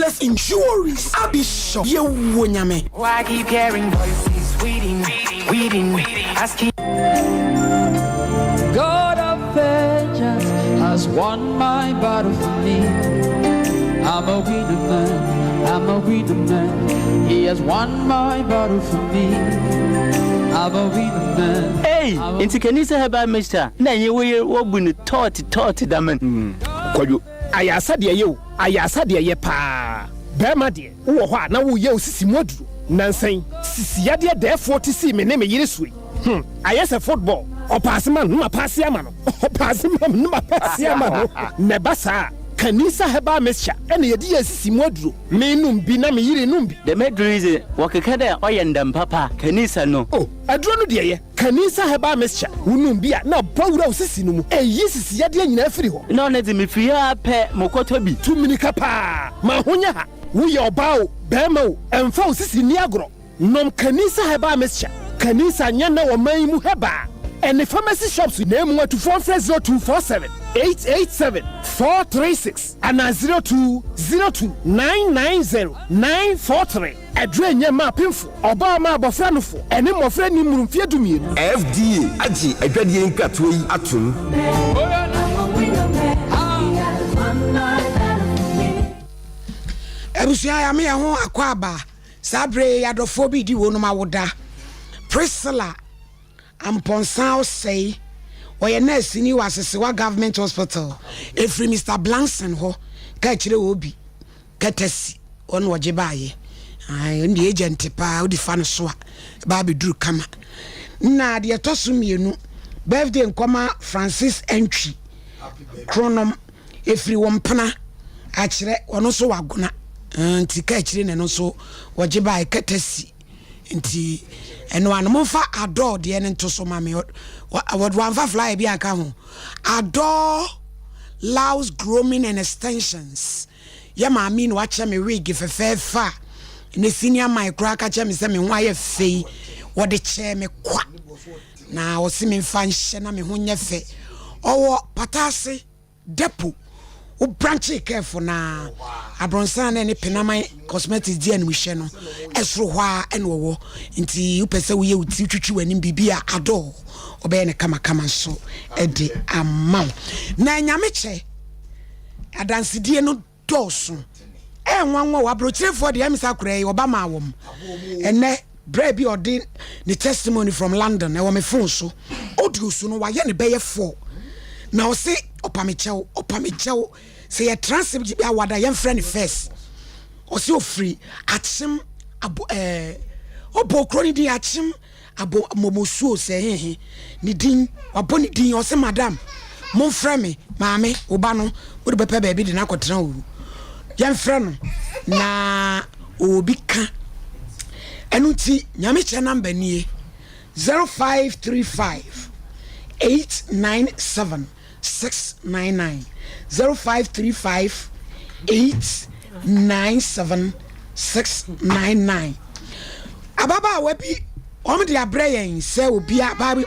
endless injuries. Abisho, ye wonyame. Why keep hearing voices, weeding, asking. God of vengeance has won my battle for me. I'm a winner man. He has won my battle for me. I'm a winner man. Hey, into Kanisa haba mister. Na ye wo bu ni tot daman. Kwaju, ayasa de ye pa. Bema de, wo ho na wo ye osisi moduru. Nansan, sisi ya de therefore to see me name yire sui. Ayasa football. Opasman no pass ama no. Opasman no pass ama no. Nebasa. Kanisa heba mesha ene yedi asisi moduro menum bi na me yire num bi the medro is wakeka da oyendam papa kanisa no oh aduro no de ye kanisa heba mesha unum bi a na bawura osisi no mu eyi sisi ya de nyina afiri ho no na de me firi ha pe mokoto bi tu minika pa ma honya ha wo ye oba o bema o emfa osisi ni agro nom kanisa heba mesha kanisa nya na wo man mu heba ene pharmacy shops na mu 240247 887-436 and 0202-990-943. Adre nyama pimfo oba ma abofra nofo ene mofra ni murumfie dumienu FDA aji adwade nkato yi atum Ebusia ya me ho akwaba sabre ya dofo bi di wonu mawoda Priscilla Amponsan say oye nurse ni wasesewa government hospital efri Mr Blanson ho ka kire obi katasi on woje baaye ai ndi agent pa odi fa no so a ba be duru kama na de tosu mienu birthday nkoma Francis entry chronom efri wompana a kire ono so wagona nti ka kire ne no so woje baaye katasi nti eno anomfa adore de ne ntoso mame what one fa fly bi aka ho adore Laos Grooming and Extensions ya mami no acha me wig fa ne senior micro aka cha me se me ho aye fei wo de che me kwa na wo se me fa nhye na me ho nya fe owo patase depo o branch careful na abronsan na ne penamai cosmetics di an hye no esro hwa ene wo nti upese wo ye uti twitwi wani bibia ado obe ne kama so ede amam na nyameche adansidie no doso enwanwa wa brochirefo de amisa kure oba ma wom ene bra bi odi ni testimony from London e wo me phone so odusu no wa ye ne beye 4 na o se opamechew say a transcript bi awada yem friend first o se o free achim abo obo kroni di achim abo momosuo se ni din wabo ni din o se madam mon frère me maame oba no wo de pepe baby di na kwotena o yem friend na obi ka enuti nyame che number nie 0535 897 699 0535 897 699 ababa webi omde abrayen se obi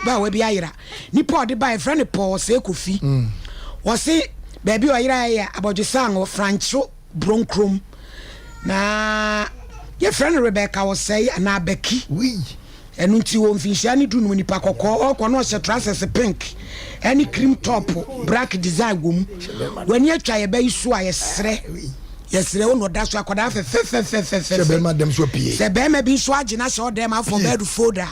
ba webi ayira nipa ode ba friend Paul se kofi wo se baby oyira ya abodwesango francho bronkrom na ye friend Rebecca wo say na Becky oui enu nti wo mfinhia ni dunu nipa kokko okono se trousers pink any cream top black design gum wani atwa ye bayi so ayesre yesre wo no da so akoda fe se be madam so pie se be ma bi so agina se odem afọ bed folder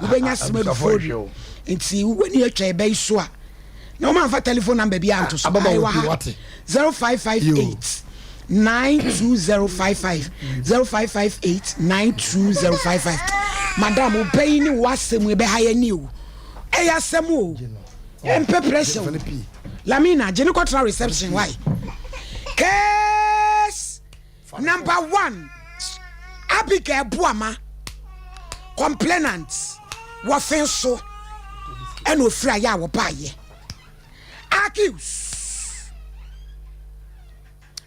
wo benya smed folder nti wani atwa ye bayi so a na o ma fa telephone number bi anto so 0558 92055 0558 92055 madam obey ni wasem e be ha yani o e ya sem o empe pressure lamina jeni contra reception why case number 1 Abigail Buama complainants wo fenso and ofra ya wo baye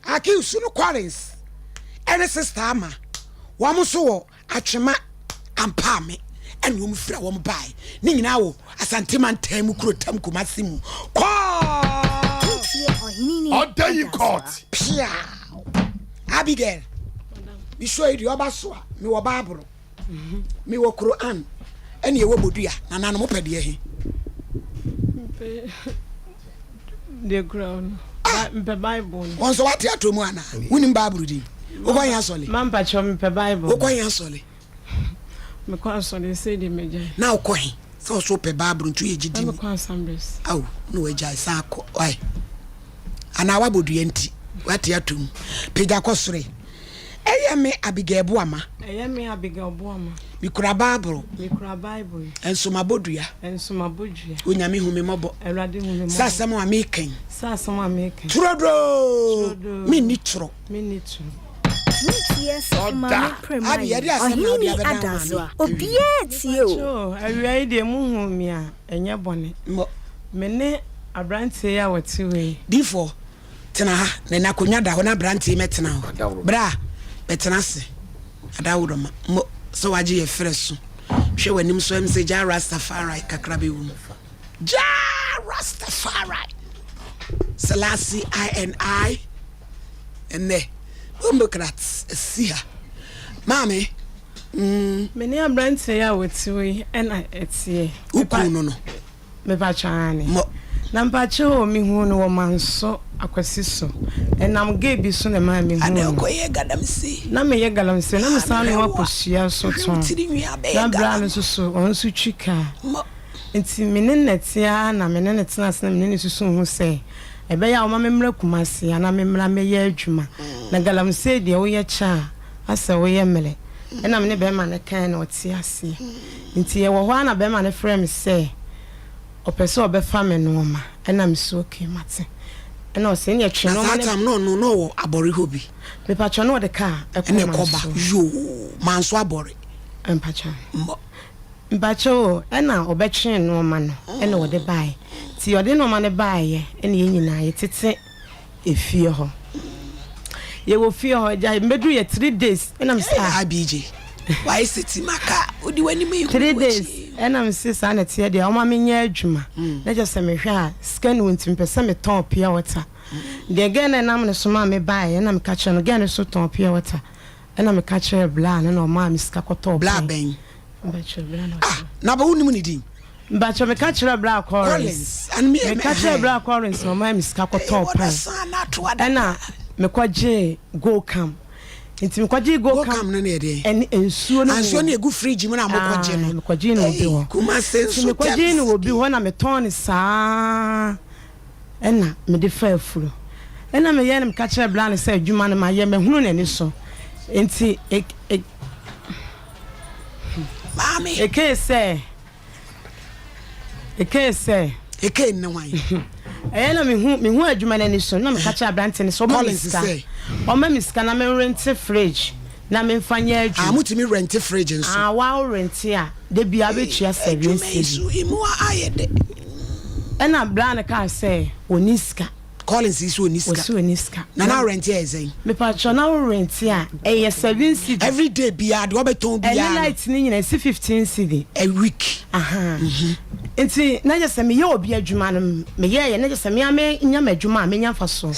accuse no quarrels and sister ama wo mo so atwema ampame and wo mfra wo mbae ni nyina wo asanteman tam kurotam kumasimu ko Order in court. Pia Abigail. Me show you oba so a me wo Bible. Me wo Quran. Ene ye wo bodua na na no mo pede he. The ground. The Bible. Won so what ya to mu ana. Woni Bible di. Wo kwa yan sole. Man pa cho me pe Bible. Wo kwa yan sole. Me kwa sole say the meje. Na wo kwa he. So pe Bible ntu ye gidi. Me kwa assemblies. Aw, no we jai sa ko. Oi. Ana wa bodua nti. What ya to mu. Peja kosore. Eye me Abigail Boama. Eye me Abigail Boama. Mi kura Bible. Mi kura Bible. Enso mabodua. Enso mabodua. Onyame hu me mobo. Erade hu me mobo. Sasa mo ameken. Sasa mo ameken. Turodro. Mi ni tro. Mi ni tro. Yes, mama prema. Abi yadi asema obi adazwa. Obieti o. Awia ide mu hu mi a enye bone. Me ne abrante ya watiwe. Before tena ha na nakonya da ho na abrante metena ho. Bra betena se. Adawuro ma. Mo so waje ye fresu. Hwe wanim so em se ja Rastafari kakrabe wu. Ja Rastafari. Selassie I ene Democrats sia. Mami. Many a brand say I would see and I etie. No. Me bachani. Nampacho mi hu no man so akwasi so. And I'm gay bi so na ma mi hu. Ade ko ye gadam si. Na me ye galam si na me sa no akosia so ton. Na bra no so on so twika. Enti me ne netia na me ne netina se na me ne susu hu se. Ebe ya o ma memra kumase ana memra meye adwuma na galamse de wo ye cha asa wo ye mele ena me ne be ma ne kan na oti ase nti ye wo ho na be ma ne frame se opese obefa me no ma ena me so okay mate ena o se ne twe no ma no abori hobi me pa cho no de ka ene koba yo manso abori empacha mbacho ena obetwe no ma no ena wo de bai ti ode no ma ne baaye ene ye nyina ye tete efie ho ye wo fie ho ja medu ye 3 days ena me sa abj why city maka odi wani me 3 days ena me se sa na tie de o ma me nya adwuma na je se me hwe a scan wontim pese me ton pia water de again na me so ma me baaye ena me ka che no again so ton pia water ena me ka che bla na o ma me ska koto bla ben mbacho bla no na ba woni mu ni din mbacho me ka che bla Collins and me ka che bla Collins no ma me ska koto pan ena me kwaje go cam nti me kwaje go cam na de en ensuo no ansuo na egu fridge mu na mo kwaje no me kwaje no obi ho kuma senso me kwaje no obi ho na me ton sa ena me de fa afuro ena me ye na me ka che bla na say adwuma na ma ye me hunu na ni so nti mami eke ne wan na me hu adwuma na ni so na me ka cha brante ni so mo miska o ma miska na me rent fridge na me mfanya adwuma mutimi rent fridge nso wa rent a de bia be tua service imu ayede na brand ka say oniska Collins is oniska na rent here is me pa cho na rent a e 7 cedi every day bia de obeton bia and light ni nyina 15 cedi a week enti na je se me ye obi adwuma no me ye na je se me ame nya madwuma me nya faso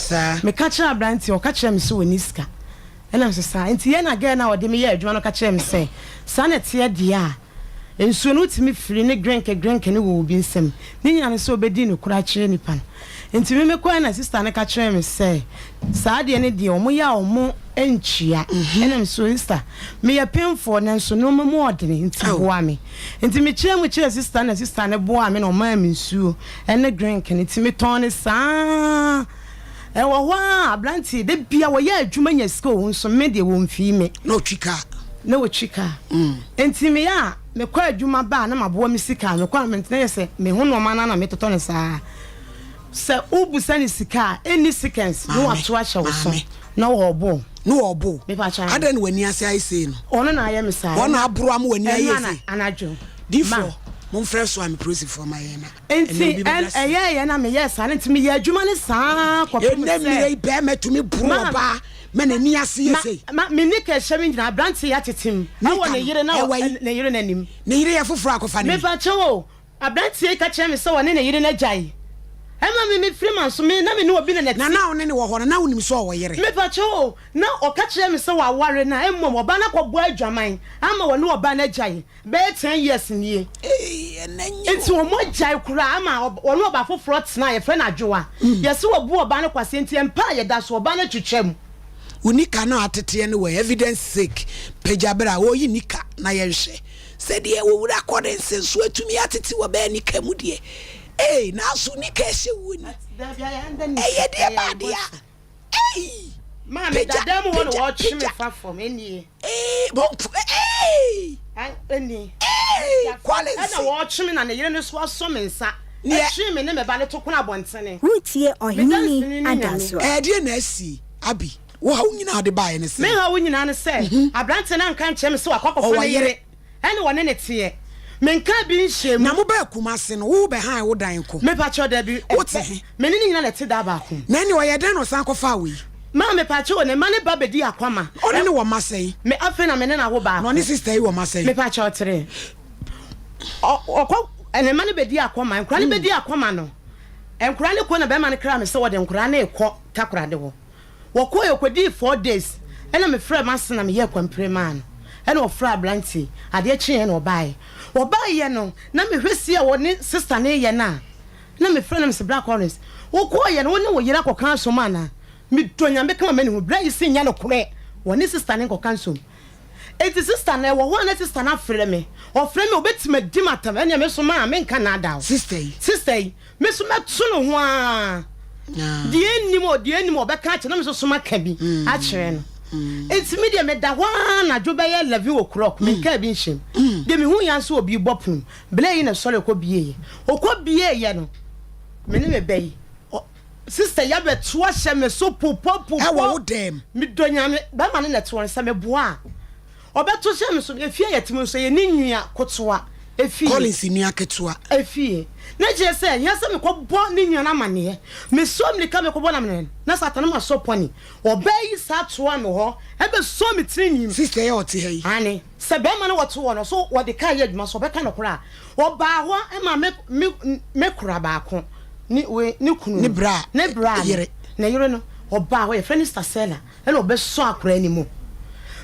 me ka kira branti o ka kira me so oniska ena so sa enti ye na ga na ode me ye adwuma no ka kira me se sa na tie dia ensuo no timi firi ne grenke ne wo obi nsem ni nyina ne so obedi ne kura kire nipa enti me kwa na sister ne ka kire me se sa de ne de omo ya omo enchia ena me so sister me ya painful na nso no mo odene enti boa me enti me kire sister ne boa me no ma me nsuo ene grenke ne timi ton ne sa e wo wa abranti de bia wo ya adwuma nya sika wo nso me de wo mfi me no twika enti me ya me kwa adwuma ba na maboa me sika me kwa me tena se me ho no ma na me toto ne saa se ubu sani sika any seconds no ato acha wo so na wo bo me pa cha adan wani ase ai sei no ono na aye me saa ono abro am wani aye sei anajo difo mon frère so am process for my na enti eye na me yes ana enti me ye adwuma ne saa kwa me me be me to me bro ba me na ni ase ye sei me ni ka hye me nyina branti ya tetem na wo ne yire nanim ne yire ya foforo akofa ne me pa cha wo abranti ka kye me se wo ne yire na jai Emma me free man so me na me no obi na na na one ne wo ho na wonim so wo yere me pa cho na o ka kire me so wa ware na emmo oba na kwabo adwaman ama wo ne oba na gyae be 10 years nie enanyo enti wo mo gyae kura ama wo ne oba foforo tena ye frɛ na adwoa yesi wo bu oba na kwase enti empa ye da so oba na twetwam unika na atete ne we evidence sake pejabra wo yi nika na ye hwe said ye wo wura accordance so atumi atete wo ba nika mu de na so nika hye woni ye de ba dia ma me dadam wo no wo twe me fa for me nie bon ani quality na wo twe me na ne yere ne so aso me nsa twe me ne me ba ne to kuna bontene Rutie ohini adaso de na asi abi wo ha unyina de bae ne se me ha unyina ne se abrante na nka nche me se wakokofo ne yere ene wone ne tie me nka bi nhyem na mo ba kuma se no wo be han wo dan ko me pa cho da bi me ni nyina ne te da ba ko na ni wo ye den no san ko fa we ma me pa cho ne ma ne ba be di akwama one ne wo masai me afi na me ne na wo ba no ne sister yi wo masai me pa cho tere okọ ene ma ne be di akwama nkura ne be di akwama no nkura ne ko na be ma ne kra me se wo de nkura ne ekọ takura de wo woko yokodi 4 days ena me frɛ masen na me ye kwampre man ena o frɛ abranti ade kye na obae ye no na me hwesi a woni sister ne ye na me frɛ na me se black orange woko ye no woni wo yira kokan so mana me tonya me kama me ne ho bra yisi nya no kore woni sister ne kokan so eti sister na wo ho na sister na frɛ me o frɛ me obetima di matam ena me so ma me nka na da sister me so meto no ho a die nimo be ka na me so soma ka bi a kire no enti me de me da wa na dwo be ye 11 o'clock me ka bi nhyem de me hu yan so obi bopun ble yi na sole ko biye okobie ye no me ne me be sister ya be to ahye me so popopo e wo dem me donya me ba ma ne na to nsa me boa obeto hye me so efie yetim so ye ni nwia kotoa efie Collins nwia ketoa efie na je se yesa me ko bo ni nyana mane me so me ka me ko bo na me na satana ma so poni obai sa to am ho e be so me tiri nyim sister ye oti hei ani se be ma na woto wo no so wo de ka ye adwuma so be ka no kora oba ho e ma me kura ba ko ni we ni kunu ni bra yere na yere no oba ho ye friend stasela e no be so akora ni mu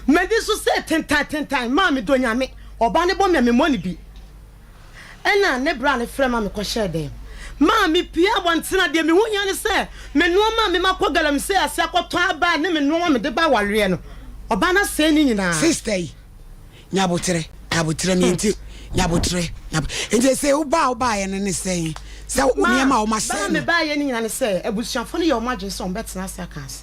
me di so se tentan ma me do nya me oba ne bo me money bi ena ne bra ne frɛ ma me ko share dem ma me pia bontena de me hunya ne se me no ma me makɔ galam se ase akɔtɔ aba ne me no me de ba ware no oba na se ni nyina sister nyabotre ne nti nyabotre nti se wo ba ye ne se se wo me ma wo ma se ba me ba ye ni nyina ne se ebusuafo ne ye o ma gye se on betena ase akas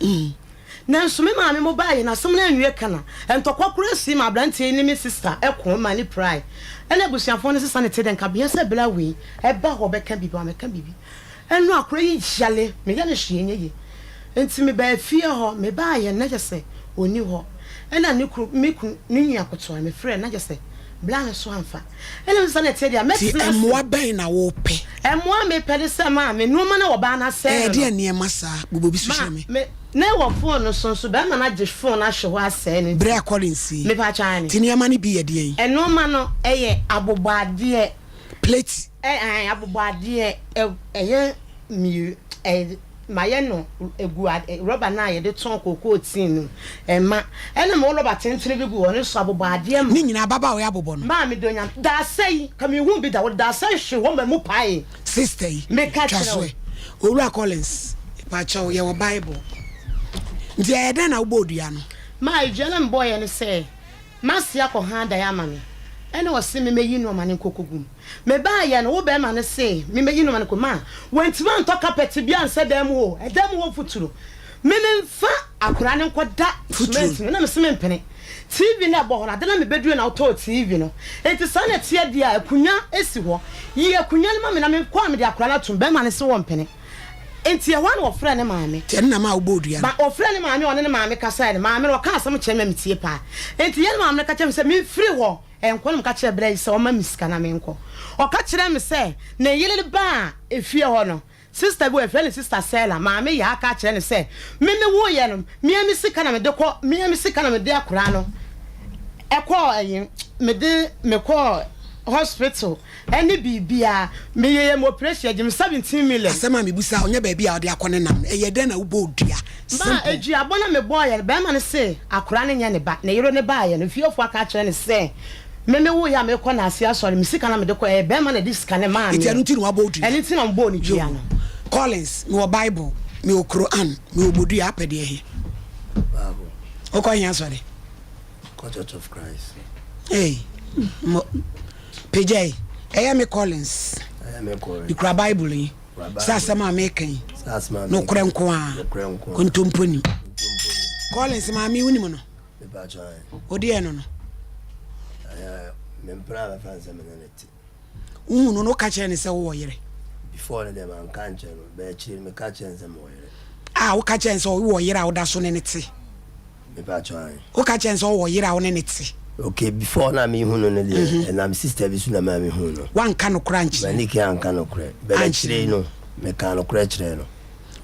na nso me ma me mo ba ye na som na anwie kana entokwa kura si ma brante ni me sister ekon ma ni pride ena busuafo ne sister ne te den ka bia se bela we e ba ho be ka bibi o me ka bibi enu akura yi jale me ya ne hwie nye ye enti me ba fie ho me ba ye na je se oni ho ena ne kru me kun ni nua koto me frɛ na je se bla ne so amfa ena nso na te dia me ti emwa ben na wo pe emwa me pe de se ma me no ma na wo ba na se de ne masa bobobi so hwe me na wo phone so be ma na je phone na hwe ho ase ne bra Collins me pa cha ni ti ne ma ne bi ye de yin eno ma no eye abobade plate abobade eye mi maye no egu rubber na ye de ton koko tin ma ena me rubber tentene bi gu woni so abobade am ni nyina baba we abobo no ma me donya da sei ka me hu bi da da sei hwe wo ma mu pai sister me ka tro owura Collins pa cha ye wo Bible ndi e den na ubodua no ma ejana mboye ne se masia ko ha da ya ma me ene wo se me meyi no ma ne kokogum me ba ya no wo be ma ne se me meyi no ma ne ko ma wantima nto carpet bia nse dem wo edem wo futuro me mfa akura ne nkoda futuro na me se me mpene TV na bo ho na de na me bedu na auto TV no enti sa na tie dia akunya esi ho yi akunya ne ma me na me kwa me de akura na tum be ma ne se wo mpene enti e wan wo frɛ ne maame ten na ma ubodua ba o frɛ ne maame one ne maame kasa ne maame no ka asam kyerɛ me tie pa enti ye ne maame ka kyerɛ me se me free ho enko no ka kyerɛ bra yi se o ma miska na me nko o ka kyerɛ me se na yele ba efie ho no sister bo e frɛ ne sister Sela maame ya ka kyerɛ ne se me wo ye no me sika na me de kɔ me sika na me de akora no ekɔ ayi me de me kɔ hospital any bibia me ye mo pressure jim 17 million asema me busa onye ba bia ode akone nam eye den na wo bodua ba edu abona me boy ye be ma ne se akura ne nya ne ba na yero ne ba ye no fiofo aka kire ne se me wo ya me ko na asia sori me sika na me de ko e be ma na dis ka ne ma iti anu ti no abodua eni ti na mbo ni dua no Collins me wo Bible me wo Quran me wo bodua apede he Bible o ko yan sori Church of Christ hey PJ me Collins the Bible sasa ma mekan no krenko a kontomponi Collins ma mi woni mo no me ba chan odi eno no me mpra ba fansa me naneti no ka che ne se wo yere before them an kan che no be chi me ka che nse mo yere wo ka che nse wo yere a wo da so ne ti me ba chan wo ka che nse wo yere a wo ne ti okay before na me hunu no de na me sister bi su na me hunu wan ka no crunch ba ni ki an ka no kre be la chire no me ka no kre chire no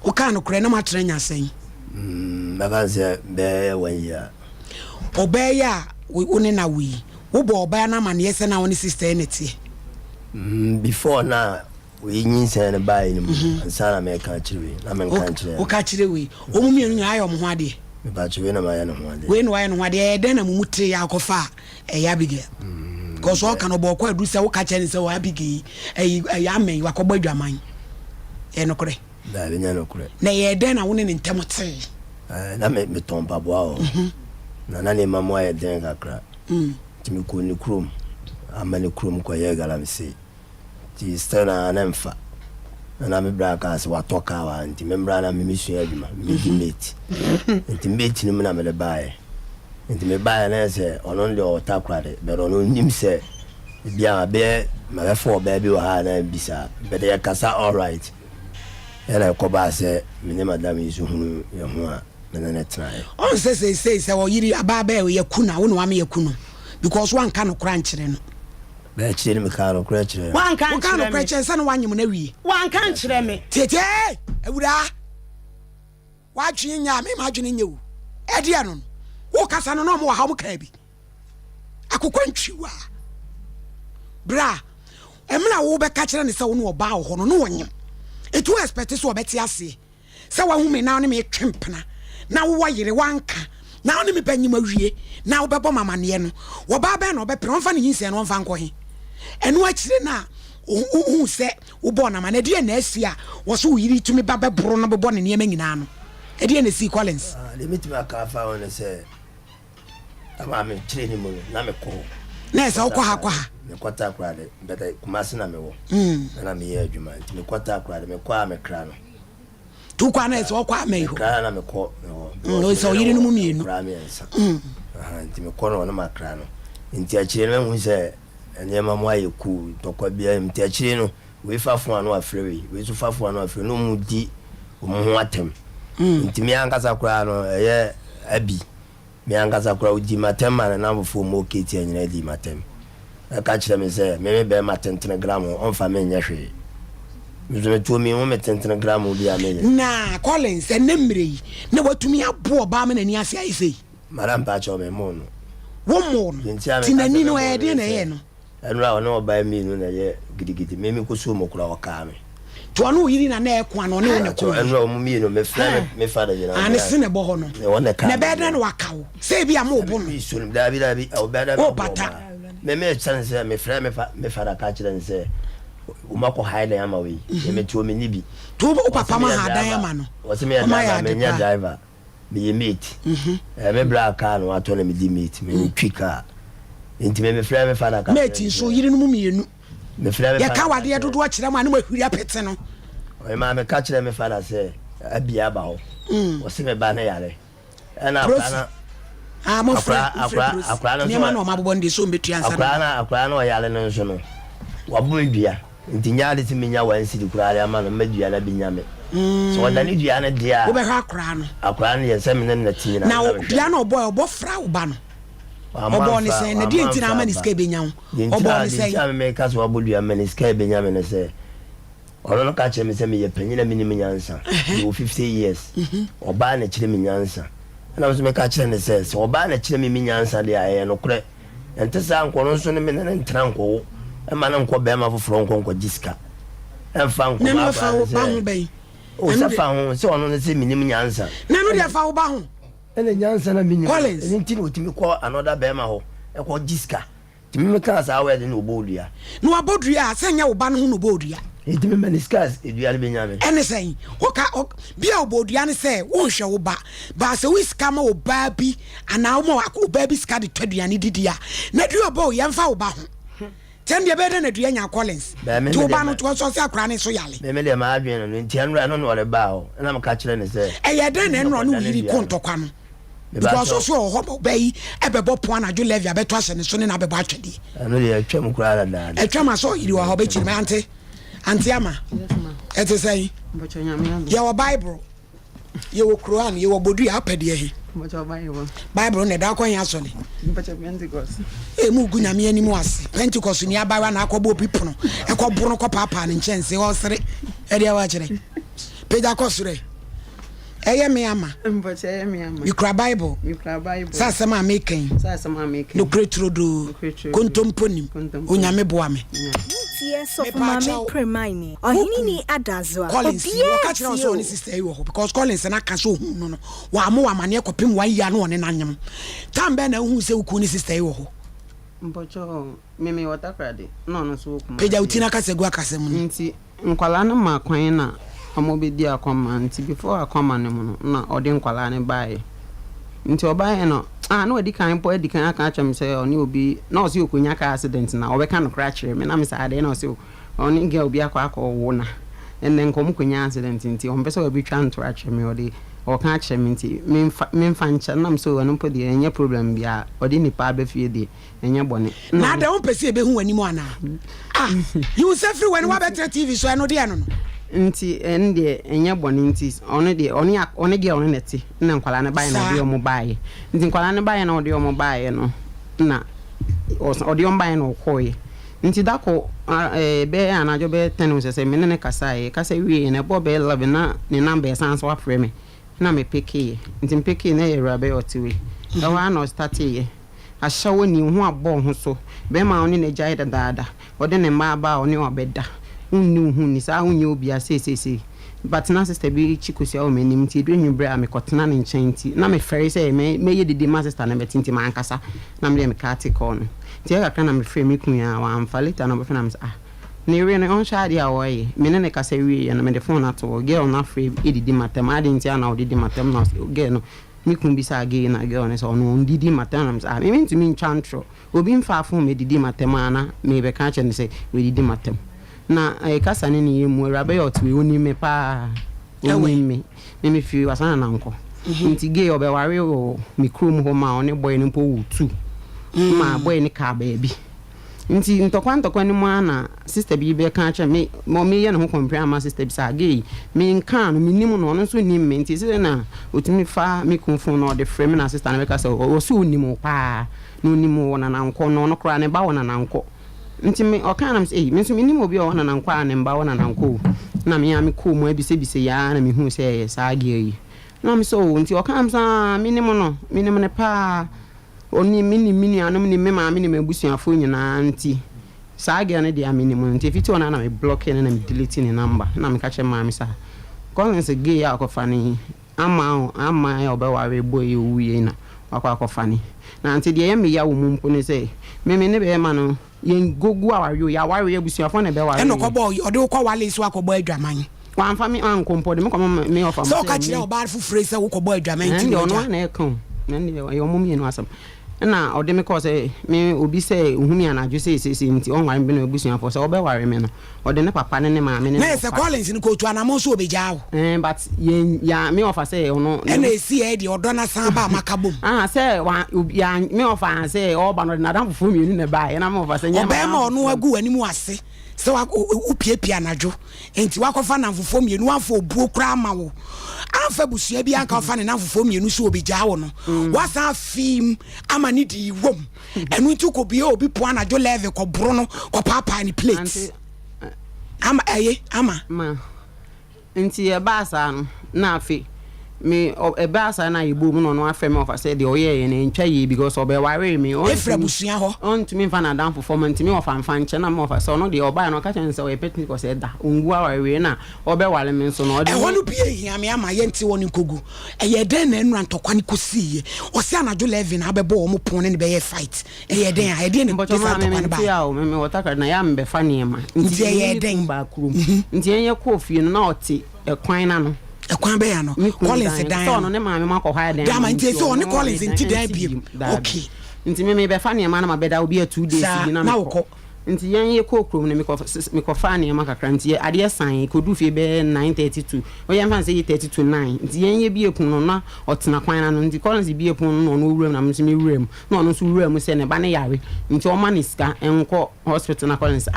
o ka no kre na ma tre nya sen me ba se be 1 year o be ya wo ne na wi wo bo oba na ma ne yese na woni sister ne ti before na we nyin sen ba ni mu ansana me ka chire na me ka chire o ka chire we o mu mienu nya ayo mo ho ade me ba chire na ma ya no ho ade we no ayo no ho ade e den na mu mutre ya kofa e ya bige because all can obọ kwa adu se wo ka che ni se wa bigi e ya men wa kọgbọ adwaman e no kore da be nya no kore na ye den na woni ni ntemote na me ton pa bo a na ne mamo ye den kakra timi ko ni krom amane krom ko ye galamse ti stana na mfa na me bra ka se wa toka wa nti me bra na me misu adwuma me di mate nti mate ni mu na me le bae nti me bae na se ono ndi o takwade be ono nim se bia be ma be for baby wa ha na bisa be de kasa all right ela ko ba se me ne madam isu hunu ye ho a me na try on say wo yiri ababa ye kuna wo no wa me ye kuno because one can no crunchire no be chire me ka no crunchire one can no crunchire say no wanyem na wie one can chire me tete ewura wa twi nya me ma dwene nya wo e de no wo kasa no no mo wa ha mo ka bi akokwa ntwiwa bra emna wo be ka kire ne se wo no oba ho no no wonyem etu expect so obeti ase se wa hu me na no me twempena na wo yire wanka na wo ne me banyim awie na wo bebo mama ne no wo ba ba na obepre wonfa ne yinse no wonfa nko he enu akire na hu se wo bo na ma na de na asia wo so yiri tumi ba bebro no bebo ne ne nyina no e de na si Collins le mitima ka fa won se ama me chire ni mo na me ko na se okwa ha me kwata akra de beta kumase na me wo na me ye adwuma nti me kwata akra de me kwa me kra no tu kwa na se okwa me ho kra na me ko no so yiri no mu mienu kra me ensa nti me ko no ma kra no nti a chire me hu se enema mo aye ku tokwa bia nti a chire no we fa fo anu afrewe we so fa fo anu afre no mu di o mo ho atem nti me ankasa kra no eye abi me ankasa kra udi matem na bofo mo keti anyina di matem ka chire me se me be matem 10 gram on fa me nya hwe me to me mo 10 gram udi amenye na Collins enemre na watumi abo ba me na ni ase ai sei madam pa cho me mo no wo mo tinani no e de na ye no enra ono ba mi no na ye gidigidi me ko so mo kura waka me to ano yiri na na ekwa no ne ne ko enra mo mi no me fra me fada je na ane se ne bo ho no ne be de na waka wo se bia mo bo no so da bi o be da o pata me chance me fra me fada ka kire nse o mako haile ama we me tuo me nibi to o papa ma ha dan ama no o se me ya me nya driver me ye mate me bra car no ato na me di mate me twika enti me fra me fada ka mate so yiri no mu mienu me fra me ya ka wade dodo a kire ma na mahuri apete no o ma me ka kire me fada se abia ba ho o se me ba na yare na bana mo fra no ni ma no ma bobo ndi so mbetu ansa akra na o yale no so no wabu dua nti nyaade ti menya wansi di kurare ama no madua na bi nyame so wada ni dua na dia wo be ha akra no ye se me na tina na dua na obo fra wo ba no obo ni se na di ntina ama ni ska be nyawo obo ni se ya me ka so wabu dua ma ni ska be nyame ne se ono no ka che me se me ye panyina mini me nyansa wo 50 years oba na chire me nyansa na so me ka che ne se oba na chire me nyansa de aye no kure ente sa nko no so ne me na ntra nko e ma na nko be ma foforo nko jiska e fa nko ba ba ho be o sa fa ho se ono ne se minim nyansa na no dia fa wo ba ho ene nyansa na minim ene nti no timi ko another be ma ho e ko jiska timi me ka sa we de no bodua no abodua se nya wo ba no ho no bodua e timi me discuss edua le benyame ene sen oka bia obodua ne se wo hwe wo ba se wi ska ma wo ba bi ana wo ma wo ba bi ska de twadua ne didia na dua bo ye mfa wo ba ho ten de be de na dua nya Collins to ba no to so se akra ne so yale me le ma adwen no nti enra no no le ba o na me ka kire ne se e ye de na enro no yiri kontokwa no because so ho bay ebebo po na jo levia beto ase ne so ne na bebo atwede ano le atwam kura da atwam aso yiri wa ho be chiri me anti ama et say ya wa bible ye wo Quran ye wo bodu ya apede he bible ne da kwan ya so ne e mu gu nyame ani mu ase Pentecost ni abawa na akobo pipono e ko buru ko papa ne nchense ho sere e dia wa kire peja ko sure eye me ama you cry bible sa sama making no kretrodo kontomponim onyame boa me yes of mama premine ohini ni adazo Collins o ka kire so ni sister yi wo because Collins na ka so hu no wa mo wa mane kopim wan ya no one nanyem tambe na hu se uku ni sister yi wo mbocho meme watakrade no so oku peja utina ka segu akasem no nti nkwala na ma kwan na amobedi akoma nti before akoma ne mu na odi nkwala ne bae nti obae no na odi kan po edi kan aka atwam se oni obi na osi okonya ka accident na obeka no crash me na me sa ade na osi oni girl obi akwa wo na enne nkom konya accident nti o mpese obi twa nto atwam me odi o kan atwam nti me mfa ncha na me so ono po de enye problem bia odi nipa ba fie de enye bone na da o mpese ebe hu ani mu ana you say free when wa better TV so eno de no nti ende enye bone nti ono de oni ge ono neti na nkwala ne bae na odi omo bae nti nkwala ne bae na odi omo bae no na odi omo bae no koye nti dako be anajo be 10 se me ne kasa wi na bo be 11 na ne number sans wa frame na me peke nti peke na yera be otiwe da wa no start ye ahyawo ni hu abo ho so be ma oni na jai dada odi ne ma ba oni obeda unni hu ni sa unye obi asese but na sister bi chikusia o menim ti edwe nwubre a me kotena ne nchen ti na me fere say me ye didi ma sister na betinti ma ankasa na me me ka take on ti ya ka na me fere me kun ya wa amfa later na be fere na me ne re ne on sha dia wo ye me ne ka say wi ya na me de phone ato girl na fere edidi matem adinti ana odidi matem na girl no mi kun bi sa ge na girl ne so no ndidi matem na me me ntumi nchantro obi mfa afo me didi matem ana me be ka che ne say we didi matem na kasa ne ni yemu rabe otwe oni me pa oni me fi wasana na nko nti ge obe ware o mikrom ho ma oni boy ni po wutu ma boy ni ka ba bi nti ntokwa ni mu ana sister bi be ka acha me mo me ye no ho compare ma sister bi sa ge me nkan no minim no no so ni me nti se na otumi fa me konfon no de frame na sister na be ka se o so onimu pa no onimu wona na nko no kra ne ba wona na nko nti me okana me say me so me nimo bi o na nkwa ne mba wona na nko na me ya me ko mu abise ya na me hu say sa age yi na me so nti okana me sa me nimo ne pa oni mini anum ni me ma me ni mabusuafo nyina nti sa age ne dia me nimo nti fiti ona na me block ne na me delete ne number na me ka che ma me sa Collins ge ya akofani ama ya obeware boy wuye na akofani na nti de ya me ya wo mu mpo ne say me ne be ma no yen gogu awario ya ware abusuafo na be ware eno ko boy ode ko wale so akobo adwaman wan fa me an kompo de me ko me ofa so ka kire oba fufure se wo ko boy adwaman ti no no na e kan na ne yo mumie no asam na ode me ko se me obi se ohumi anadwo se nti on ware be na abusuafo se obe ware me no ode ne papa ne ma me ne na se Collins ni ko tu anamo so obejaawo but yen ya me ofa se ono na esi e de odo na san ba makabom se ya me ofa se oba no na dan fufu mi ni ne ba na me ofa se nya oba ma ono agu animu ase se wa upiepia anadwo enti wakofa na fufu mi nu afọ obuo kra ma wo anfa busua bi anka ofa ne na fufu mi nu so obejaawo no wasa film ama ni di wom enu ntu ko bi obi po anadwo level ko bro no ko papa ni plate ama ma nti e ba sa no na afi me ebasa na yibu mu no afre me ofa say de oye na ntwa yi because obe ware me on efra busua ho on to me fa na down performance me ofa mfa nche na me ofa so no de oba no ka chen say we pet because e da ongu aware na obe wale me so no de wonu bie hia me ama ye nti woni kogu eye den na enura ntokwa ne kosiye o se anajo 11 abebo o mo pon ne be ye fight eye den a eye ne but ma me ti a o me wota na ya mbe fa ne ma nti eye den ba kurum nti enye ko fie no na oti ekwan na no ekwan be ya no Collins dan so no ne ma me ma ko ha dan da ma nti so ne Collins nti dan biem okay nti me be fa ne ma na ma be da obi a 2 days bi na ko nti yen ye ko krom ne me ko fa ne ma kakra nti ade san ko du fie be 9:32 o yen fan say 32 9 nti yen ye bi epun no na otena kwan na no nti Collins bi epun no no wuram na me me wuram no no so wuram se ne ba ne yare nti o ma ne ska enko hospital na Collins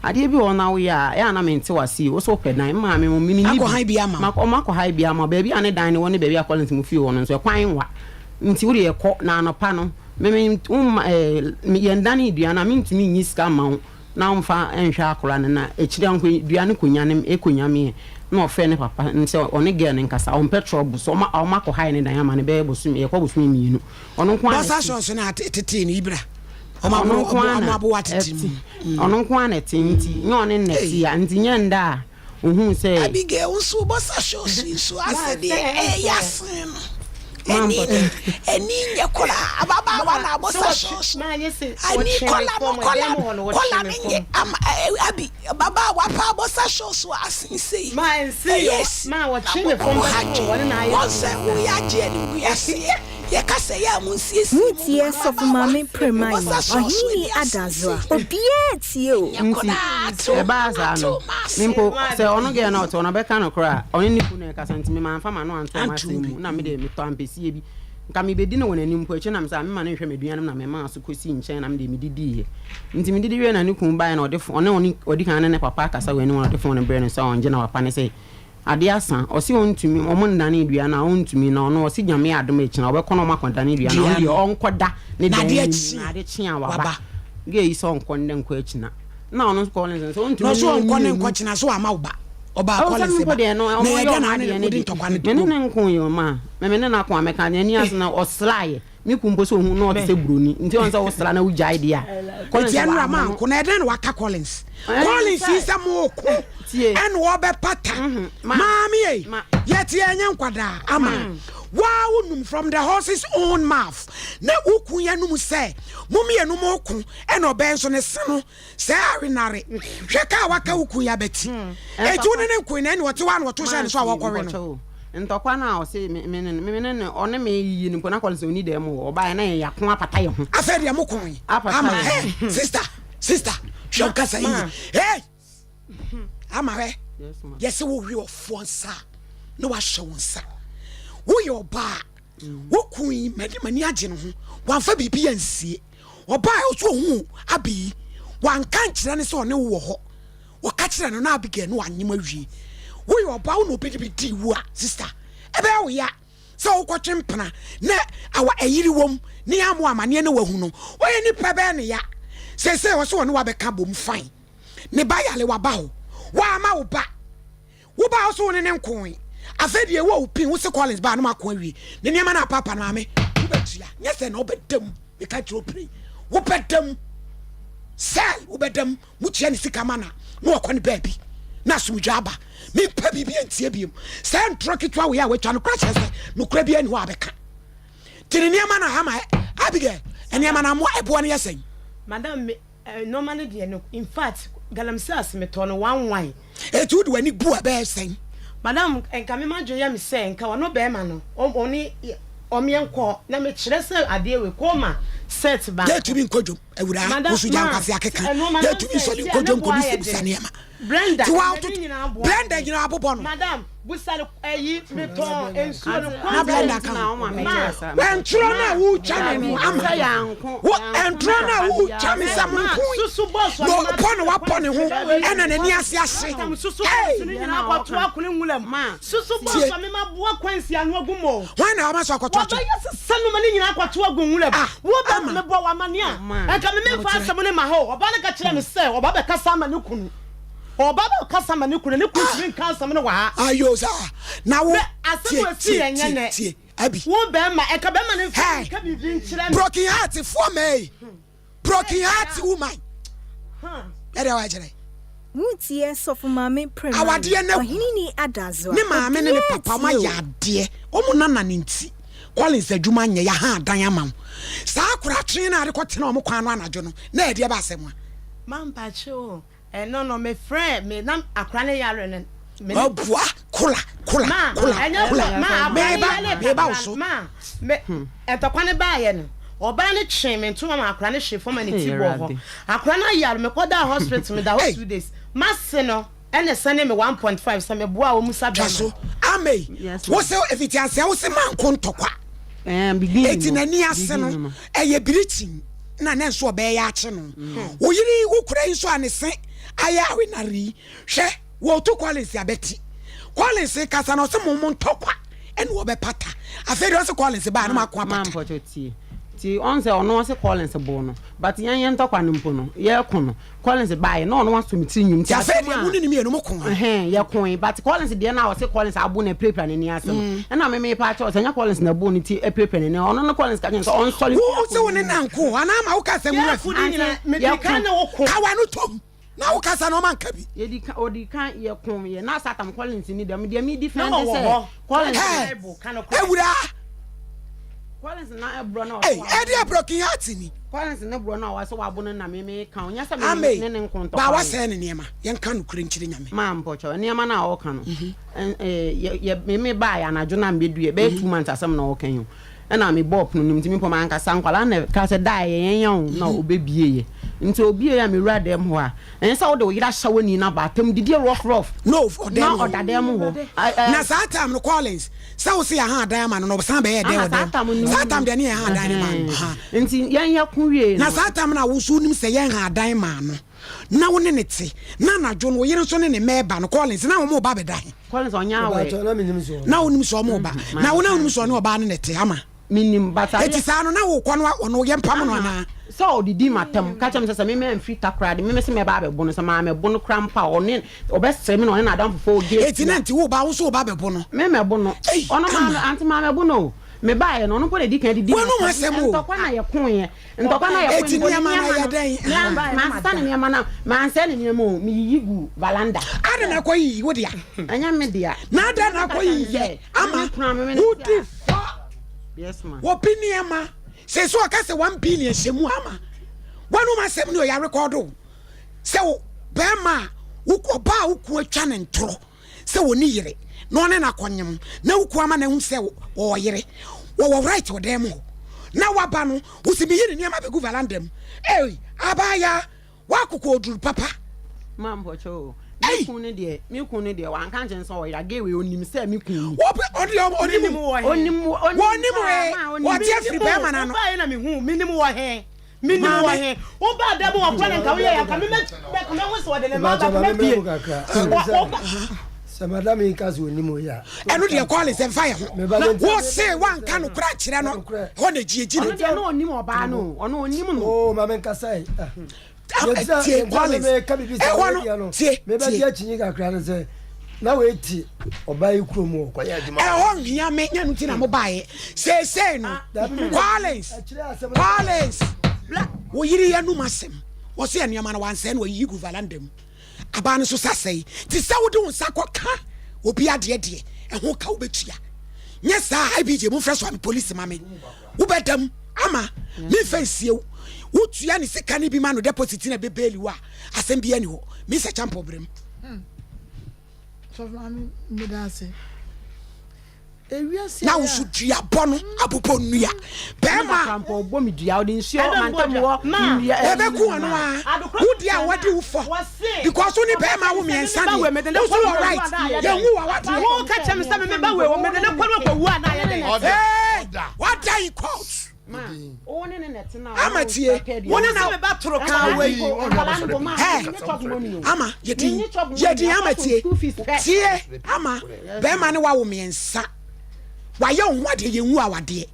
ade bi o na wo ya na me nti wasi wo so pedan ma me mo mini ni akọ bi ama ma ko hai bi ama ba bi ane dan ne wo ne ba bi a Collins mu fie wo no so kwan wa nti wo de ekọ na anopa no me yendani duana mintimi nyiska mawo na umfa enhwa akora na echire anko duane konyanem ekonyame na ofe ne papa nse one girl ne nkasa on petrol bus o ma ko hai ne dan ama ne be bosum ye ko bosum miinu ono nko basa shonso na tete ni ibra o ma bo watete ono nko ana tinti nye one neti ya nti nyenda ohun se abige unsu basa shonso so asede yasin eni nyekola ababa wana bosa shos ani kola ninge abi baba wapa bosa shos asinse yes ma wachime fomba wale na ayo wose uyaje ni uyase yakase ya munsiesi mutie sofu mami premai ohini adazwa obietio e baza no nimpo se ono ge na oto na beka no kra oni nipu na kasa ntimi manfa ma no anto ma semu na me de me to ampesie bi nka me bedi na wona nimpo eche na me sa me ma na hwe me duanam na me ma so kosi nchen na me de me didi nti me didi we na ne kun bai na odefo one odi kan ne papa kasa we ni wona odefo ne bre no so onje na papa ne say ade asan osi ontumi omo ndane dua na ontumi na ono osi nyame adom echina obekọ no makọdane dua na onde onkoda ne de na ade chia waba ge yi so onkonde nko echina na ono Collins so ontumi no so onkonde nko echina so ama oba Collins ba na ye na ade ne de ne nko yo ma me na ko ameka ne ni asna oslaye mi kumpo so hu no o se broni nti on so osla na wuja idea Collins ya ma nko na ede na waka Collins is a moku and wobe pata mami yet yenye nkwada ama wow from the horse's own mouth na uku yanum say mumi yanum oku and obenso ne sano say arinare hweka waka uku ya beti etu ne nku ne wote wan woto hye ne so awokore no ntokwa na o say me one me yi ni pona Collins oni dem oba na yakon apata ye ho afede am kon ama sister shoka say hey amare yes wo wi ofonsa no wa hwonsa wo yo ba wo kun mani age no ho wanfa bibi ansie oba o so hu abi wan kan kire ne so ne wo ho wo ka kire no na abige no anyema wi wo yo ba wo no bi di wo a sister ebe wo ya so wo kwotwempena na awa ayiri wom ne amo amane ne wahu no wo ye ni pebe ne ya sese wo so no wa be ka bom fine ne ba yale wa ba ho wa ma wo ba so ne nkon afedie wo pin wo se Collins ba no makon awie ne niam na papa na me wo betua nyese na obedam e ka tro pray wo bedam sel wo bedam mu tia ne sika mana no okone baabi na sumdwa aba me pa bibi antie biem se ntrokitwa wo ya wetwa no kra chese no kra bi ani wo abeka tini niam na ha ma abige niam na mo ebo ne yesen madam normally dey no in fact galamsas me to no one wine etu de wani bu abe sen madam enka me madwo ya me se enka wono be ma no oni omienko na me kire se ade we koma set ba ya tu bi nkodwom awura wo su jan kwase akeka ya tu bi so ni nkodwom ko bi se niam Brenda nyina abobo no madam busale ayi me to ensuo no na Brenda kan entro na wu chame ama yanko wo entro na wu chame samunku susu boss no pon wa pon ho ena nani ase ahye susu boss ni nyina kwato akule nwulam susu boss me ma boa kwansi anu agumo wan na ma so kwato wa yes sanu ma ni nyina kwato agu nwulam wo ba me boa wa mane a enka me fa asem ne ma ho oba ne ka kire me se oba be kasa ma ne kunu Obaba kasa ma ne kunu ne kunu kasa me no wa. Ayo sa. Na wo asemo si enye Abi. Wo be ma e ka be ma ne ka bibi nkyere me. Broken heart for me. Broken heart woman. Ere wa jere. Mutie sofu mame prema. Awade na ohini ni adazo. Ne maame ne papa ma ya ade. Omo nana ne nti. Collins adwuma nya ya ha dan ama. Sa akura twen na rekotena omo kwan no anajo no. Na e de ba asem a. Mampa cho. No me friend me nam akura ne yare ne. Obua kula. Ma beba so. Ma me etokwane ba ye no. Oba ne twen me ntuma ma akura ne hye fo ma ne ti bo ho. Akura na yare me koda hospital me da 2 days. Masse no ene sene me 1.5 se me boa o musa be. So amei. Wo se efitianse wo se man ko ntokwa. Begin. Eti na ni ase no eye birichin na ne so be ya ache no. Wo yiri wo kura yi so anese aya we na ri hwe wo to Collins abeti. Collins kasa no se mo ntokwa ene wo be pata. Aferi wo se Collins ba na makwa pata. Ti on se ono se Collins bo no but yan ntokwa no mpo no ye ko no Collins bae no ono wasomiti nyum ti aferi mu ni me no mo ko ye ko but Collins de na wo se Collins abu na prepare ne ni asem na me pa cha se nya Collins na bo ni ti prepare ne ono no Collins ka nyen so on solid wo se woni na nko ana ma wo ka se mu na me di kan na wo ko kawa no tom na wo ka sa no man ka bi ye di kan odi kan ye ko ye na satam Collins ni dem de me defend say Collins kan ewura Collins na ebro na eh e broken heart ni Collins na ebro na wa so wa bono na me kan onya se me ne nkonto ba wa se ne niema yen kan no kure nkire nyame ma mpocho niema na o kan no ye me ba ya na jo na mbedue be 2 months asem na o kan yo na me bop no nim po man ka sankwala na ka se dai yen na obebie ye nti obie ya me wura dem ho a ensa wo de wo yira shawani na ba tem didi rough no na odadem ho na sa time no Collins sa wo se ya ha dan ma no san be ye dem sa time de ne ya ha dan ma nti yen ya ku wie na sa time na wo su nim se yen ha dan ma no na wo ne ne te na na jo no wo yire so ne meba no Collins na wo mo ba be dan Collins onya we na wo nim so mo ba na wo na nim so ne oba ne te ama minim bata eti sa no na wo ko no ye mpam no na so didi matam ka cham se me mfri takra de me se me ba be bo no se ma me bo no krampa one obese me no na adam fo ge eti na nti wo ba wo so ba be bo no me bo no ono ma anti ma me bo no me ba ye no no po de dikan didi wo no masem o ntokwa na ye kon ye ntokwa na ye kon eti ni ama na ye den ma sta ni ama na ma nse ni mo mi yigu balanda ada na ko yi wo dia anya me dia na ada na ko yi ama who di yes man opinion ma se so ka se 1 billion shemu ama wanu ma sem no ya record se wo be ma wo ko ba wo ku atwa ne ntoro se wo ni yire no ne na konyem na wo ku ama na hu se wo yire wo right wo dem na waba no wo se mi yire ni ama be gu valandem abaya wa kokko oduru papa mambo cho mi kunu de wan kan chen so wo ya gewe onim se mi kunu onim wo ti afri be ma na no ba na mi hu minim wo he wo ba da bo wo kwa nka wo ya ka me wo so de le ma ba me bie se madam in kaso onim ya enu de Collins en fire wo se wan kan no kra kire no ho na jiegi no onim oba no ono onim no oh ma men kasai tie Collins me ba dia chinyi kakra no se na we ti oba ikrom ko ya adwuma ho hia me nya no ti na mo bae se no Collins wo yiri ya no masem wo se ania ma na wan se no yi gu valandem aba no so sasai ti sa wo de won sakoka obi ade ho ka wo betua nya sa ibj mo fresh one police mame wo bedam ama me fansie wo tua ni sika ni bi ma no deposit na bebeli wa asem bia ni ho me se champo brem so mami me da se na wo su tua bono apopo nua bema champo bo mi dua wo de nsuo mantam wo ebe ku anu a wo dia wadi wo fo because oni bema wo mi ensa ni wo so right ye hu wa wadi wo ka chem se me ba we wo me de kwa wu ana ye de what die quote one ne net na amatie one na me ba toro ka we ama yedi amatie tie ama bema ne wa wo mi ensa wa ye onwade ye hu awade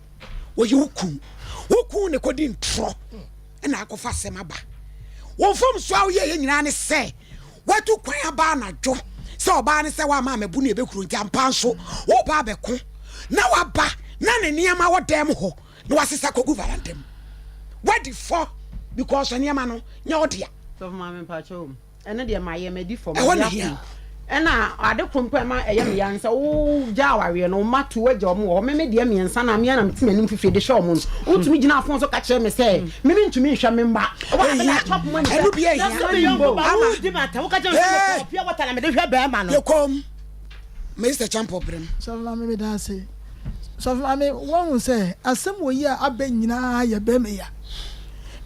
wo ye wuku ne kodi ntro na akofa sema ba wo fom so awo ye nyina ne se What to quite bar na jo. So Barney say, why mamma bunny be crew jam panso, or barbecue. Now a ba, none near my damn ho. No assistant go valentine. What the fuck? Because I near mano, no dear. So, Mamma Pacho, and dear my medi for I want to hear. And I don't compare my young so Jawa, no matter what your more, maybe dear me and son, I'm young, Tim and the show moon. Who to me now, Fonso catch me say, maybe to me, Shamimba. I will be a young man. You come, Mr. Champoprim. So, Mammy, that's it. So, Mammy, one will say, as some way, I've been in a bemia.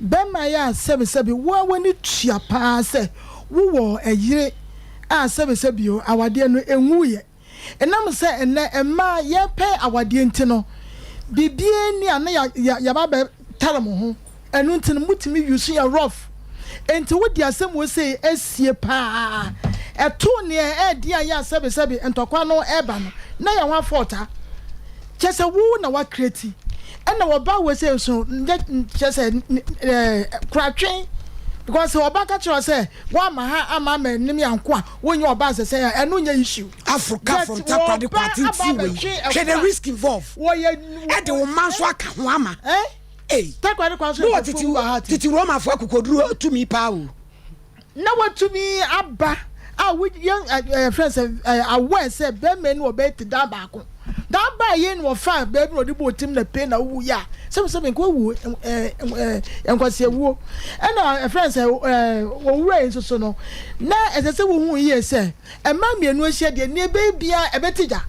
Bemaya, 7 when it's your pass, who wore a year. Sebio, our dear no enwuye. And I'm saying, and ma ye pay our dear intino. Be near Yababe Talamo, and until mutimi you see a rough. And to what the assembly will say, S. Pa. A 2 near dear ya sebi and Toquano Eban. Nay, I want forta. Just a wound of what creative. And our bow was saying so, just a crouching. Because our back at you say, one my mamma, Nimi and Qua, when your boss say, I know your issue. Africa from Tapa the party, the risk involved. Why, at the man's work, Wama, eh? Eh, take what the question. What did you Roma for could do to me, Pau? No, what to me, Abba. I would young friends, I was said, Bemen were bet to Dabaco. That by yen were 5 bedroom, the boat him the pen, oh, yeah. Something go and was a woo. And our friends will raise so no. Now, as I say, who ye say, and mammy and we shed your near baby a betija.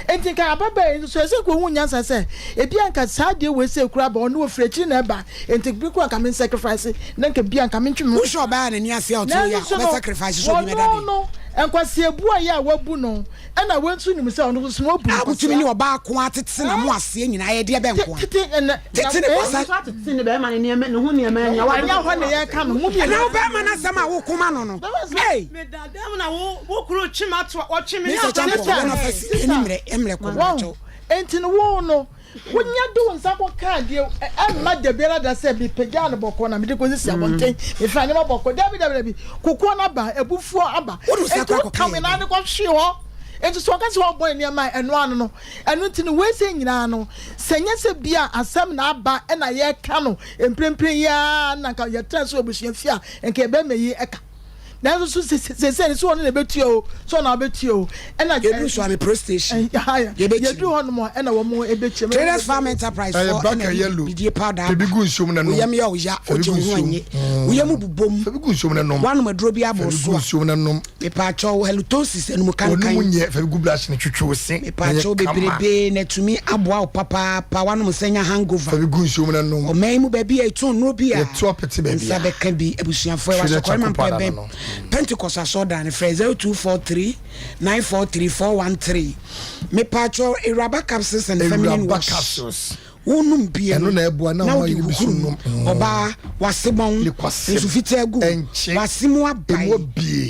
And think about baby, so I say, who I say, a Bianca sad you will say crab or no fretching ever, and take big one coming sacrifice, then can be coming to me. Sure, bad and yes, sacrifice. No. And quasi a boy, ya wabuno, and I went to him myself and was smoking. I would mean your bar quantity, and I'm was seeing an idea bank. And the Berman near men who near man, I know when they come. No Berman as some who come on. Hey, Madame, who grew Chimat watching me. Ain't in the war, no. When you're doing some kind, you and Mad the Bella that said, be Pagana Bocona, because this is one thing. If I never bought David, Coconaba, a buff for Abba. What was that coming out of sure? And so that's one boy near my and one, and went in the way saying, Nano, saying yes, a beer, and some Naba, and a year canoe, and Primpia, Naka, your transfer with your fear, and Cabeme Eka. Now, so say so on a bit you, so now bet you, and I get so I'm a pro station. You do one more, and I want more a bit. Traders Farm Enterprise, yellow, dear powder, be good showman, and we am your ya, we am boom, good showman, one with Drobiabo, showman, and no, a patch of halitosis and Mukan, yet for good blush and chuchu sing, a patch of baby, net to me, Abwa, Papa, Pawan was saying a hangover, a good showman, and no, may baby a tune, no be a tropic baby, Sabe can be a bush and for a Pentecost I saw down phrase 0243 943 413. Me patcho a rubber capsules and feminine wash capsules. Unum bia no na ebu na ho yibisu oba wasebon nsufite agu wasimu abai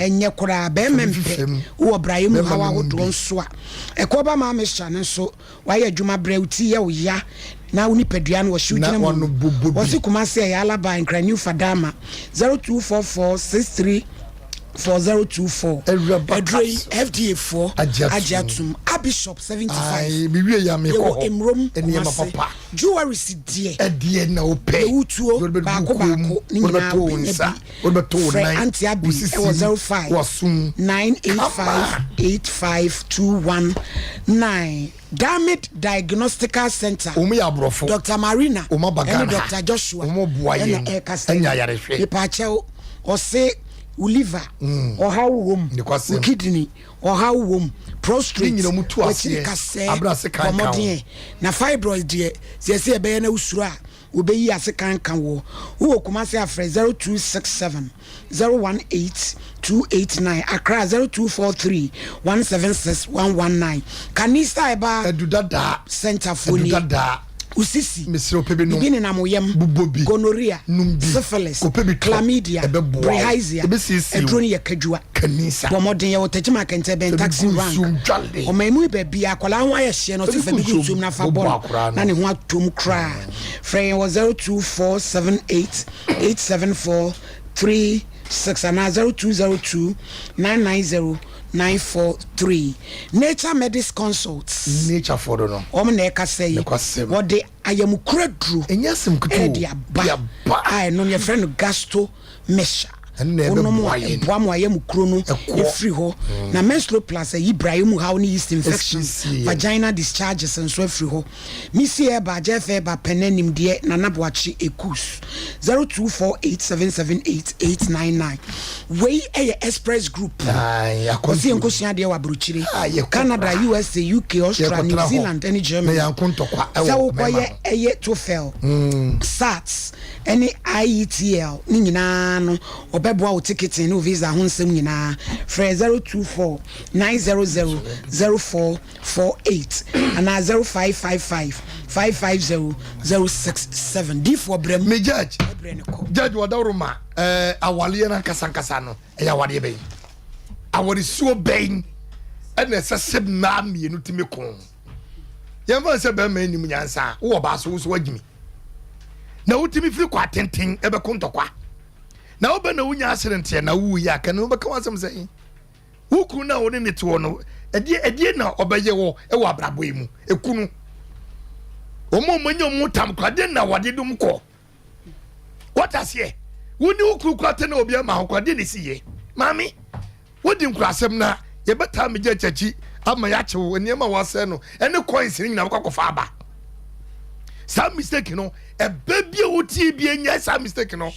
enye kura be mempe wo braimu hawa wodo nso a ekoba ma mesha ne so waye adwuma brauti ye wo ya na woni padua no wo shugina mu wosi kuma se ya alaba nkra new fadama 024463 4024 FDA4 Ajatum Abishop 75 bibi ya me ko emrom enema papa jewelry sidie edie na ope utuo bako ni na onsa obeto 9 anti abi 05 9858521 Damit Diagnostical Center Dr. Marina and Dr. Joshua and enya yareswe ipache o se liver or how womb kidney or how womb prostrate na fibroid die se be na usura obeyi ase kan wo wo kuma se afre 0267 018 289 Accra 0243 176 119 Kanisa eba edudada center for edudada usisi beginning na moyem gonorrhea syphilis chlamydia bilharzia edroni yakadua kanisa bomodin ye wotajima kente ben taxi rank o maimu be bia akola ho ayehye no tifa bi gutum na fa bol na ne ho atom kra frame was 02478874 36 and 0202 990 943. Nature Medis Consults. Nature for no. Omeneka say what they I am kredru. Enyasem kutu. I know your friend Gasto Mesha. Onomo boamu ayem kuro no efri ho na menstrual plus Ibrahim how ni yeast infections vaginal discharges and so efri ho misi eba jefe eba penenim de na naboachi ekus 0248778899 we express group akosi enkosia de wa bruchire Canada USA UK Australia New Zealand any Germany so koye eye TOEFL SATs any IETL ni nyina no obeboa o ticket no visa ho nsem nyina free 024 900 0448 and 0555 550 067 D for brem me judge wadoruma awale na kasankasa no ya wade ben awore suo ben ene seseb na mienu timi kon yemba se be man nim nyansa wo ba so so wagimi na wutimi firi kwa tenten ebe kontokwa na oba na wunya accident na wu ya kan oba kan asem say wuku na woni neto no edie na obeye wo e wo abrabo emu ekunu omo monyo mutam kwade na wade dum ko what as here woni wuku kwate na obi ma kwade ne siye mami wodi nkurasem na ye beta me jachachi ama ya chewo eniema wase no ene coins ni na kwakofa aba some mistake no e baby wuti bi enya some mistake no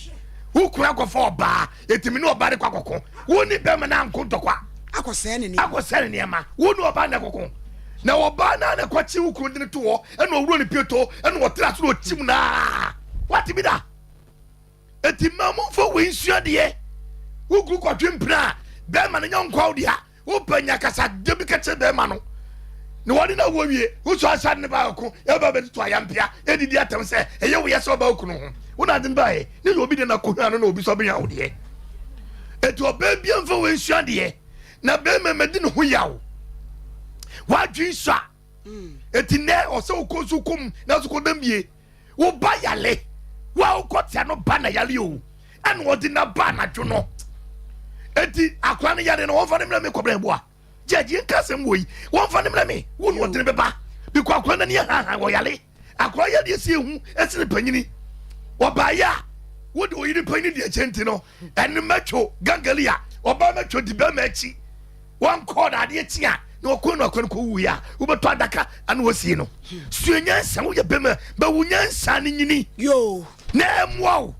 ukura ko for ba etimi no ba de kwakoko woni be me na nkontokwa akose ne niema woni oba na kokon na oba na kwachi ukuru de to wo ena owuro ni pieto ena wo tra so ochim na what be da etima mo fo we nsua de ukuru kwatwe mpra be ma na nyonkwa odia wo panya kasa de bi kache be ma no ni woni na wo wie wo so asa ne ba ko e ba be to ayampia edidi atem se eye wo yeso ba okunu ho una den bae ni obi de na ko hwa no na obi so be ya wo de eto ba bia mfa we nsua de na be memedi no ho yawo wa dwisa eti ne o se okosu kum na so ko dambie wo ba yale wa okotia no ba na yale o ene wo di na ba na dwono eti akwa ne yare no wo fa ne mra me kobra boa jeje nkasem wo yi wo fa ne mra me wo no tene be ba bi kwa akwa na ne ha wo yale akwa ya de sie hu esine panyini wo ba ya wo de oyiri panyini de chenti no ene macho gangalia oba macho di be machi one call ade tia na okon no ko wu ya wo beto adaka ane wo sie no suenyansa wo ye be ma ba wunyansa ne nyini yo na emwo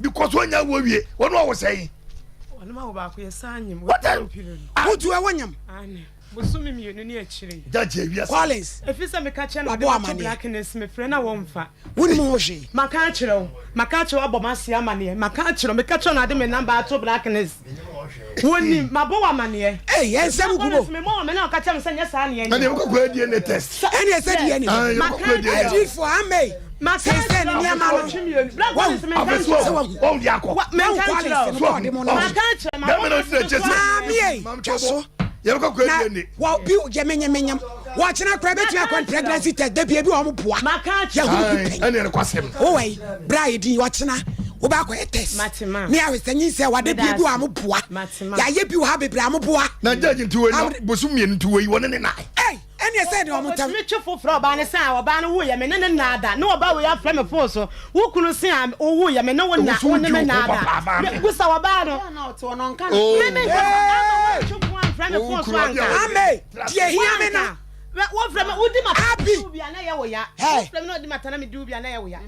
because wonya wo wie wo no wo sei ma wo ba ko yesanyim what wotu awanyam ane bosumi mienu ni akire jaje wi asa Collins efisa me ka che na de blackness me frɛ na wo mfa woni mo hwe maka kire abomase amane maka kire me ka che na de me number ato blackness woni mabo wa mane ensem gubo me mo me na ka che me sanya sa ne ene ko ko adie ne test ene ese die ne maka adie for ame maka ni ama no blackness me ka che wo ndi akọ me Collins maka kire mami chaso yɛbɛkɔ kɔ adie ne wa bi yemenyem wa kyena kra betua kon pregnancy test da bia bi wo mo poa maka kire ene ne kwasem o wei bra yedi wa kyena wo ba kɔ test me awesanyi se wa da bia bi wo mo poa ya ye bi wo ha bebre am poa na jaji ntuwe no bosum mie ntuwe woni ne na ene se de wo mo tam me twefo fra oba ne san oba ne wo ye me ne na ada na oba wo ya fra me fo so wo kunu se am wo ye me ne wo na wo ne me na ada gusa oba no na to no nka me ame die hia me na wo fra me udi mata du bia na ye wo ya wo fra me na udi mata na me du bia na ye wo ya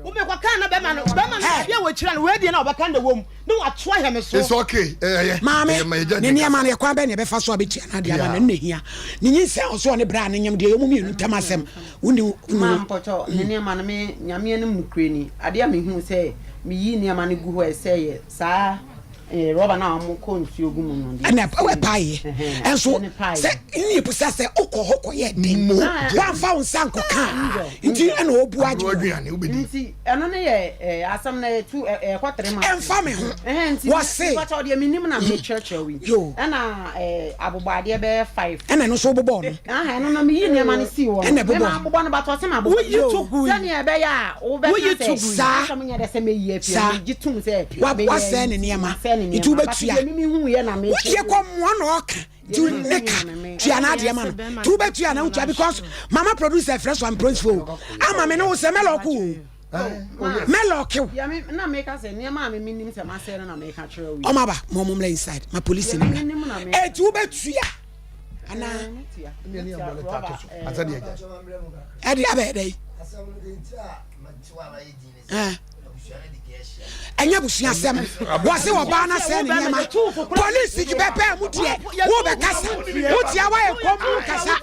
wo me kwa kan na be ma no bia wo kira no we die na obaka nda wom no atwa he me so it's okay mame ne ne ma na kwa be ne be fa so abetia na dia na ne hia ne nyi se so ne bra ne nyam de yomu mienu tamasem woni mampoto ne ma na me nyame ne mukreni ade a me hu se me yi ne ma ne gu ho ese ye saa rubber now am ko nsuo gu mu no na we paye enso se ni pusa se okọ ye den wa fa unsa nkoka nti na obu aduane nti eno ne ye asam na tu kwatere ma emfa me ho wa se but o de minim na me church wi na abobade be 5 ena no so bobo no eno na me yi ne ma ne si wo ena bobo abobo no bato se ma bobo se ne be ya wo be sa so me nya de se me yi afia me gitum se wa se ne niema itu betua wotie ko mo na oka tu neka tua na de ma no tu betua na utua because mama producer fresh one prince for ama me no se meloku meloku ya me na make say niema me minim se ma se na make kire wi o ma ba mo mo inside ma police ni tu betua ana ni ambole tato atade eja ade abede enya busia sem wo se wo ba na se ne nyama police ki bepe mu die wo be kasa wo tia wa e ko mu kasa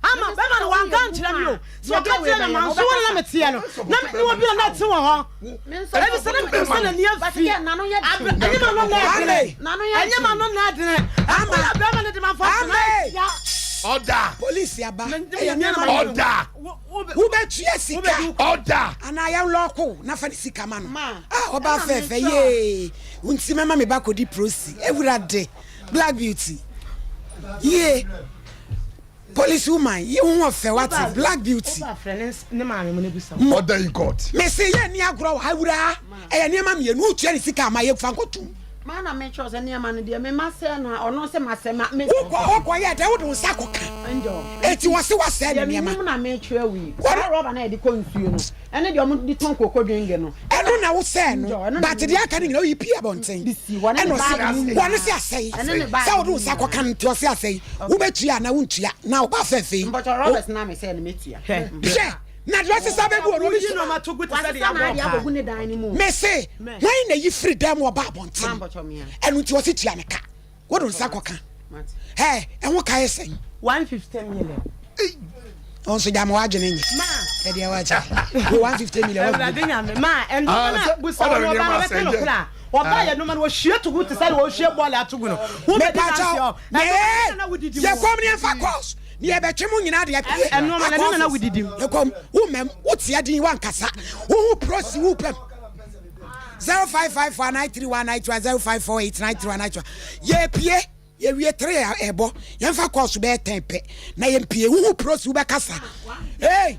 ama be man wan kan kira mi o so ka tira na so wala na metia no na ni wo bi na te wo ho e bi se na ni afi na no ye anya ma no na adene ama be man de man fa ya order police aba order wo be tua sika order ana ya loko na fa sika ma no oba fefe ye unti mama me ba kodi prosi ewurade black beauty ye police woman you won fe what black beauty order in court me say ye ni agro awura e ni ma me nu tua sika ma ye fa nkotum mana me chose ne ma no de me ma se na ono se ma se ma me ko ye de wo do nsa koka njo eti wo se wa se ne ma na me twa wi wa roba na e de konsuo no ene de omo di ton kokko dwenge no eno na wo se no but de aka ni o yi pia bonten eno se wonu se asei se wo do nsa koka nti o se asei wo betua na wo ntua na wo ba fefe but Robert na me se ne metua na dress sabe bu oro you know ma to go to say me say why na yi free dem wo ba bonten enu ti o se tua me ka wo do nsa koka enwo ka yesen 150 million on so jam wa agene nyi ma e dia wa cha 150 million wa de nya me ma en na bu sa wo ba be te no kra wo ba ye no ma wo hwie to go to say wo hwie ball atogu no wo be dance yo na wo didi ye kom ni fa course ni e be twemu nyina de apie eno ma na wo didi ye kom wo mem wo tia din wan kasa wo prosi wo pem 055493192054893192 ye pie ye wie 3 ebo ye fa course be 10 pe na ye pie wo prosi wo be kasa hey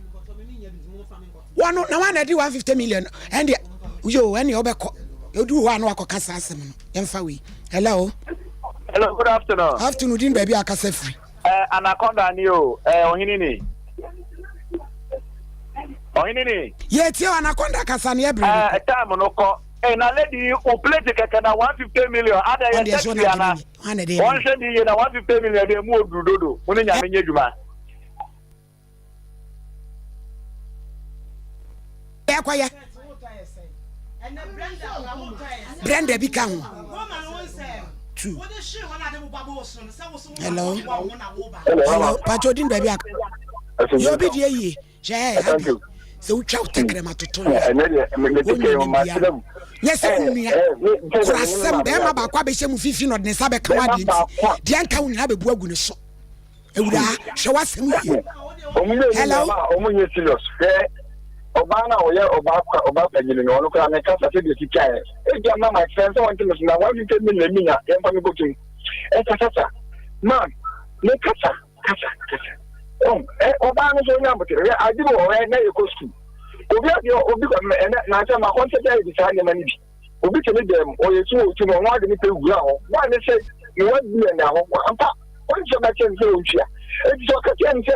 one na one na di 150 million and yo any obeko you do one wa kokasa asem no ye fa we hello good afternoon din baby akasa free anaconda ni o ohini ni ye tie anaconda kasa ni ebre time no ko na lady o plate keke na 150 million ada ye taxi ana one shade ye na 150 million de mu odudodo woni nya menye djuma e kwa ya Brenda bi kan hello pacho din baby ak yo bi die yi je so utwa utekere matoto yes unia kurasem be ma ba kwa be hye mu fifi no de sabe ka wa de de anka unia be bu agu ne so ewura hwe wasem yi hello omunye serious obana oye oba pagini no kra me kasa se de sika e dia na my friends want to listen na 150 million minya e fa me go tin e kasa man me kasa obana so nya botere adi bo we na e ko school obi ko na cha ma consider e bisa ne mani bi obi tele dem oye tu o tu no wa de ni pe wura ho wa ne se ni wa bi na ho ampa on so ba chen se o tia e so ka chen se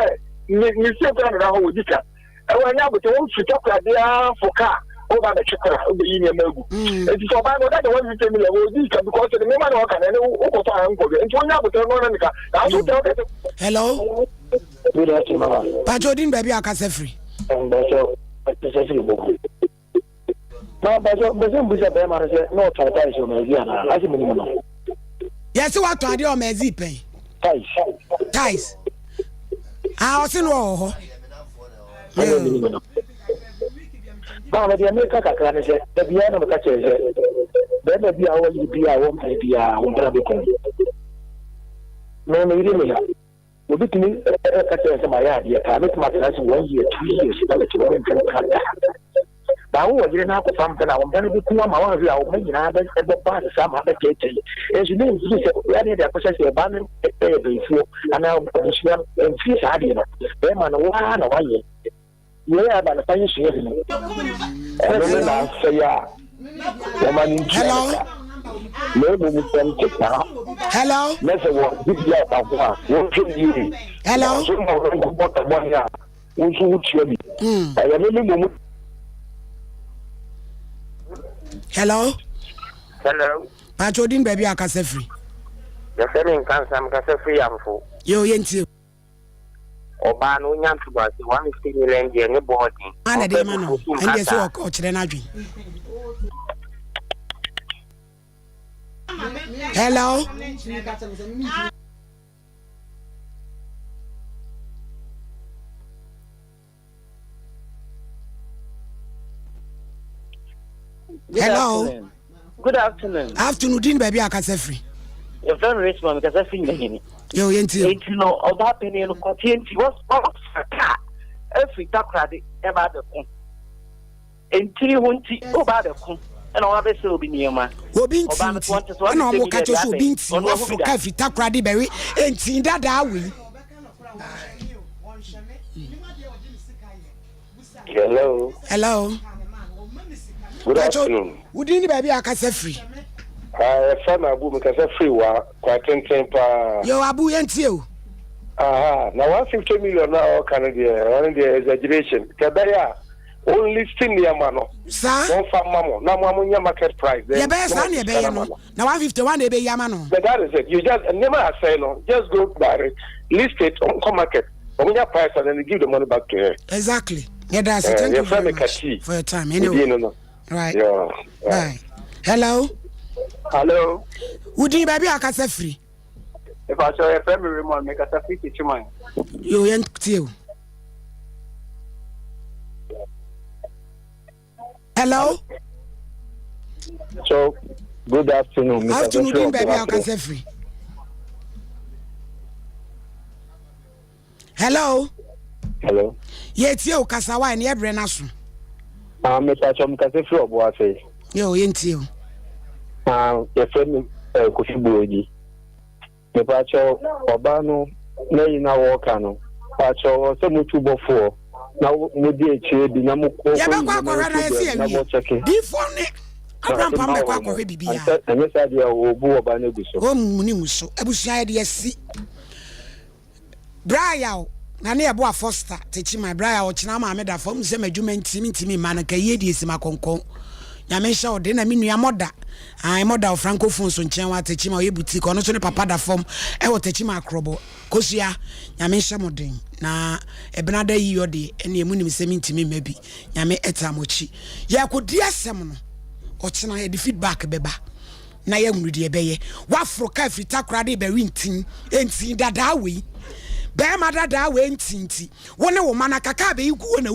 ni se ko na ho odika e wa nya bote won fita kwa dia foka over the chicken, over the Indian Mogu. It is for my mother, the one you tell me, because the man who can, and who can, and one have to tell hello. Good afternoon. Pajodin baby akase free. And so no, but the bear man said no ties on Mediana. I think yes, what to do on Mezi pay? Ties. I was in war. Now, the American can say the piano catches then the beer will be our own idea. No, maybe we didn't catch my idea. I met my class 1 year, 2 years, now, we didn't have something. I'm going to be too much. We are making other some other cases. As you know, the process abandoned before, and now and fees are dinner. Them and 1 year. Yeah, but the fine sharing. Hello. Hello. Hello. Hello. Pajodin baby akase free. The feeling can some case free am for. Yo yenti. Oba no nyam to was 150 million je ne body. Ana de ma no. Ende so o kire na adwen. Hello. Hello. Good afternoon. Afternoon, din baby akase free. Your friend Richmond because I feel me. Yo yenti. Enti no oba penny no kwatienti was car. Every takrade eba de kon. Enti hunti oba de kon. And all be so be near man. Obi nti. Na omo ka cho obi nti. Africa fi takrade berry enti dada we. Hello. Hello. Good afternoon. Would you baby akase free? From Abu Mikasa free wa quite temper. Yo Abu yenti. Now 150 million now Canada, only the exaggeration. Kabaya only still near mano. Sir? One farm mammo. Now Mamunya market price. Yeah, best honey be no. Now 151 be yamano. But that is it. You just never say no. Just go direct. List it on com market. When you price and then you give the money back to her. Exactly. Yeah, that's it. Thank you very much for your time. Anyway. Right. Yeah. Right. Hello. Hello. Would you baby akase free? If I saw a family remote, make us a free teacher. You yenti. Hello. So, good afternoon. Afternoon, baby akase free. Hello. Hello. Yeti o kasawa ni ebre na so. Mr. Chom kase free obo afi. Yo yenti o. Your friend Kofi Buoji. Me pacho oba no na yina worker no. Pacho so mutu bofo. Na mo di eche bi na mo ko. Ya ba kwa kwa na esi awi. Di phone ne Abraham pam me kwa kwa bibia. Anya sa dia obu oba na guso. O muni muso. Abusuan de esi. Brian na ne ebo Foster techi my Brian o china ma me da fam se madwuma ntimi ma na ka yedi esi makonkon. Nyame hye o de na me nua moda. Ai moda of francophone so nchen wa techi ma o ye boutique ono so ne papa da fam e wo techi ma akrobo. Kosua nyame hye moden na ebenada yi yode ene emunim se ntimi ma bi. Nyame etamochi. Ya kodi asem no. O china ye di feedback beba. Na ye nwudi ebeye. Wa Africa frita krade be wintin enti dada we. Be ma dada we ntinti. Wone wo mana kaka be igu na